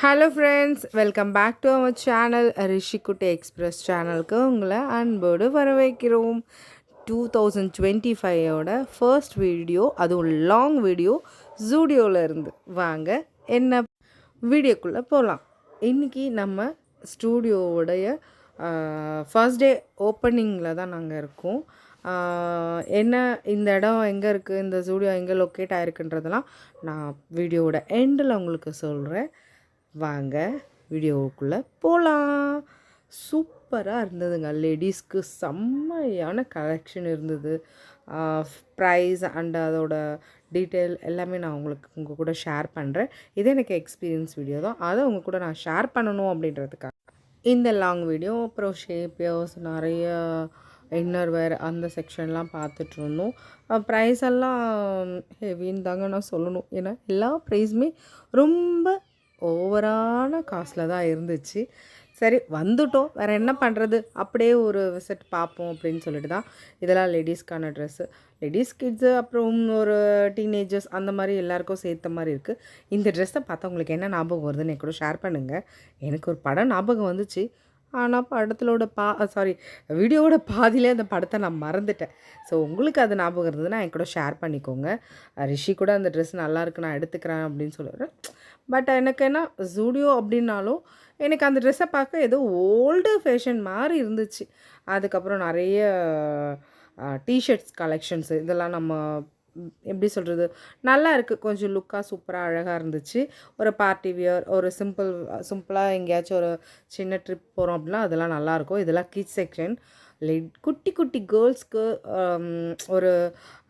Hello friends, welcome back to our channel Rishikutti express சேனலுக்கு உங்களை அன்போடு வரவேற்கிறோம். 2025ஓட ஃபர்ஸ்ட் வீடியோ, அதுவும் லாங் வீடியோ ஜூடியோவில் இருந்து. வாங்க என்ன வீடியோக்குள்ளே போகலாம். இன்றைக்கி நம்ம ஸ்டூடியோவுடைய ஃபர்ஸ்ட் டே ஓப்பனிங்கில் தான் நாங்கள் இருக்கோம். என்ன இந்த இடம் எங்கே இருக்குது, இந்த ஸ்டூடியோ எங்கே லொக்கேட் ஆகிருக்குன்றதெல்லாம் நான் வீடியோவோட எண்டில் உங்களுக்கு சொல்கிறேன். வாங்க வீடியோவுக்குள்ளே போகலாம். சூப்பராக இருந்ததுங்க. லேடிஸ்க்கு செம்மையான கலெக்ஷன் இருந்தது. ப்ரைஸ் அண்ட் அதோட டீட்டெயில் எல்லாமே நான் உங்கள் கூட ஷேர் பண்ணுறேன். இது எனக்கு எக்ஸ்பீரியன்ஸ் வீடியோ தான், அதை உங்கள் கூட நான் ஷேர் பண்ணணும் அப்படின்றதுக்காக இந்த லாங் வீடியோ. அப்புறம் ஷேப்பியர்ஸ், நிறைய இன்னர் வேர் அந்த செக்ஷன்லாம் பார்த்துட்ருந்தோம். ப்ரைஸ் எல்லாம் ஹெவின்னு தாங்க நான் சொல்லணும். ஏன்னா எல்லா ப்ரைஸுமே ரொம்ப ஓவரான காஸ்ட்டில் தான் இருந்துச்சு. சரி, வந்துட்டோம், வேறு என்ன பண்ணுறது, அப்படியே ஒரு விசிட் பார்ப்போம் அப்படின்னு சொல்லிட்டு தான். இதெல்லாம் லேடிஸ்க்கான ட்ரெஸ்ஸு, லேடிஸ், கிட்ஸு, அப்புறம் ஒரு டீனேஜர்ஸ், அந்த மாதிரி எல்லாேருக்கும் சேர்த்த மாதிரி இருக்குது. இந்த ட்ரெஸ்ஸை பார்த்தா உங்களுக்கு என்ன ஞாபகம் வருதுன்னு என் கூட ஷேர் பண்ணுங்கள். எனக்கு ஒரு படம் ஞாபகம் வந்துச்சு, ஆனால் படத்திலோட வீடியோவோட பாதியிலே அந்த படத்தை நான் மறந்துட்டேன். ஸோ உங்களுக்கு அது ஞாபகம் இருந்ததுன்னா என் கூட ஷேர் பண்ணிக்கோங்க. ரிஷி கூட அந்த ட்ரெஸ் நல்லாயிருக்கு, நான் எடுத்துக்கிறேன் அப்படின்னு சொல்லுறேன். பட் எனக்கு என்ன, ஜூடியோ அப்படின்னாலும் எனக்கு அந்த ட்ரெஸ்ஸை பார்க்க ஏதோ ஓல்டு ஃபேஷன் மாதிரி இருந்துச்சு. அதுக்கப்புறம் நிறைய டிஷர்ட்ஸ் கலெக்ஷன்ஸு, இதெல்லாம் நம்ம எப்படி சொல்கிறது, நல்லா இருக்குது, கொஞ்சம் லுக்காக சூப்பராக அழகாக இருந்துச்சு. ஒரு பார்ட்டி வியர், ஒரு சிம்பிளாக எங்கேயாச்சும் ஒரு சின்ன ட்ரிப் போகிறோம் அப்படின்னா அதெல்லாம் நல்லாயிருக்கும். இதெல்லாம் கிட்ஸ் செக்ஷன். குட்டி குட்டி கேர்ள்ஸ்க்கு ஒரு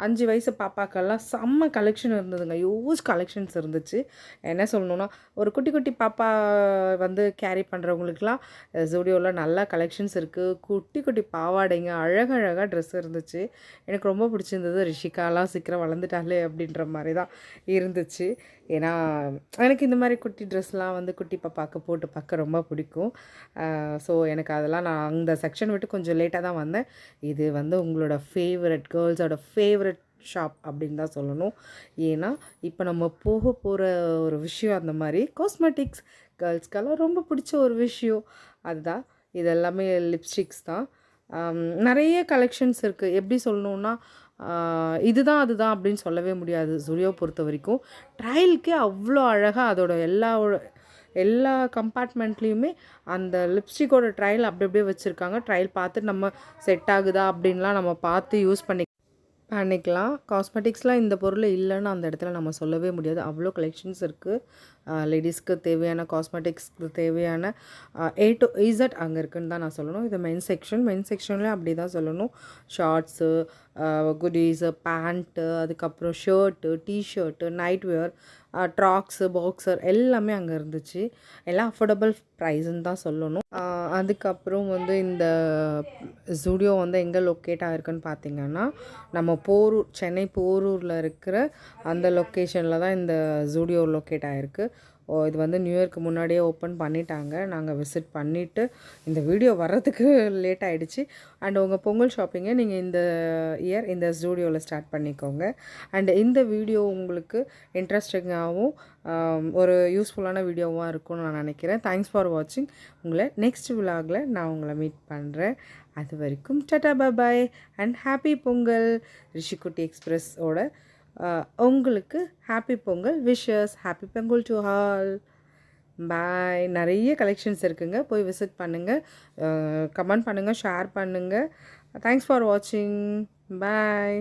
5 வயசு பாப்பாக்கெல்லாம் செம்ம கலெக்ஷன் இருந்ததுங்க. யூஸ் கலெக்ஷன்ஸ் இருந்துச்சு. என்ன சொல்லணுன்னா, ஒரு குட்டி குட்டி பாப்பா வந்து கேரி பண்ணுறவங்களுக்குலாம் ஜூடியோவில் நல்லா கலெக்ஷன்ஸ் இருக்குது. குட்டி குட்டி பாவாடைங்க, அழகழகாக ட்ரெஸ் இருந்துச்சு. எனக்கு ரொம்ப பிடிச்சிருந்தது. ரிஷிகாலாம் சீக்கிரம் வளர்ந்துட்டாலே அப்படின்ற மாதிரி தான் இருந்துச்சு. ஏன்னா எனக்கு இந்த மாதிரி குட்டி ட்ரெஸ்லாம் வந்து குட்டி பாப்பாவுக்கு போட்டு பார்க்க ரொம்ப பிடிக்கும். ஸோ எனக்கு அதெல்லாம் நான் அந்த செக்ஷன் விட்டு கொஞ்சம் லேட்டாக தான் வந்தேன். இது வந்து உங்களோட ஃபேவரட் கேர்ள்ஸோட ஃபேவரட் ஷாப் அப்படின்னு தான் சொல்லணும். ஏன்னா இப்போ நம்ம போகிற ஒரு விஷயம் அந்த மாதிரி காஸ்மெட்டிக்ஸ் கேர்ள்ஸ்க்கெல்லாம் ரொம்ப பிடிச்ச ஒரு விஷயம் அதுதான். இது எல்லாமே லிப்ஸ்டிக்ஸ் தான். நிறைய கலெக்ஷன்ஸ் இருக்குது. எப்படி சொல்லணுன்னா, இதுதான் அதுதான் அப்படின்னு சொல்லவே முடியாது. ஜூடியோ பொறுத்த வரைக்கும் ட்ரையலுக்கே அவ்வளோ அழகாக அதோட எல்லா கம்பார்ட்மெண்ட்லேயுமே அந்த லிப்ஸ்டிக்கோட ட்ரையல் அப்படி அப்படியே வச்சுருக்காங்க. ட்ரையல் பார்த்து நம்ம செட் ஆகுதா அப்படின்லாம் நம்ம பார்த்து யூஸ் பண்ணிக்கலாம். காஸ்மெட்டிக்ஸ்லாம் இந்த பொருள் இல்லைன்னு அந்த இடத்துல நம்ம சொல்லவே முடியாது. அவ்வளோ கலெக்ஷன்ஸ் இருக்குது. லேடிஸ்க்கு தேவையான காஸ்மெட்டிக்ஸ்க்கு தேவையான A to Z அங்கே இருக்குதுன்னு தான் நான் சொல்லணும். இது மென் செக்ஷன்லேயும் அப்படி தான் சொல்லணும். ஷார்ட்ஸு, குடீஸு, பேண்ட்டு, அதுக்கப்புறம் shirt, T-shirt, night wear, tracks, boxer எல்லாமே அங்கே இருந்துச்சு. எல்லாம் அஃபோர்டபுள் ப்ரைஸுன்னு தான் சொல்லணும். அதுக்கப்புறம் வந்து இந்த ஜூடியோ வந்து எங்கே லொக்கேட் ஆகிருக்குன்னு பார்த்திங்கன்னா, நம்ம சென்னை போரூரில் இருக்கிற அந்த லொக்கேஷனில் தான் இந்த ஜூடியோ லொக்கேட் ஆகிருக்கு. இது வந்து நியூ இயர்க்கு முன்னாடியே ஓப்பன் பண்ணிட்டாங்க. நாங்கள் விசிட் பண்ணிவிட்டு இந்த வீடியோ வர்றதுக்கு லேட் ஆகிடுச்சு. அண்ட் உங்கள் பொங்கல் ஷாப்பிங்கை நீங்கள் இந்த இயர் இந்த ஸ்டூடியோவில் ஸ்டார்ட் பண்ணிக்கோங்க. அண்ட் இந்த வீடியோ உங்களுக்கு இன்ட்ரெஸ்டிங்காகவும் ஒரு யூஸ்ஃபுல்லான வீடியோவாக இருக்கும்னு நான் நினைக்கிறேன். தேங்க்ஸ் ஃபார் வாட்சிங். உங்களை நெக்ஸ்ட் விலாகில் நான் உங்களை மீட் பண்ணுறேன். அது வரைக்கும் tata bye and happy Pongal. Rishikutti எக்ஸ்பிரஸோட உங்களுக்கு happy Pongal wishes. Happy Pongal to all. Bye. நிறைய கலெக்ஷன்ஸ் இருக்குங்க, போய் விசிட் பண்ணுங்கள், கமெண்ட் பண்ணுங்கள், ஷேர் பண்ணுங்கள். தேங்க்ஸ் ஃபார் வாட்சிங். பாய்.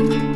பாய்.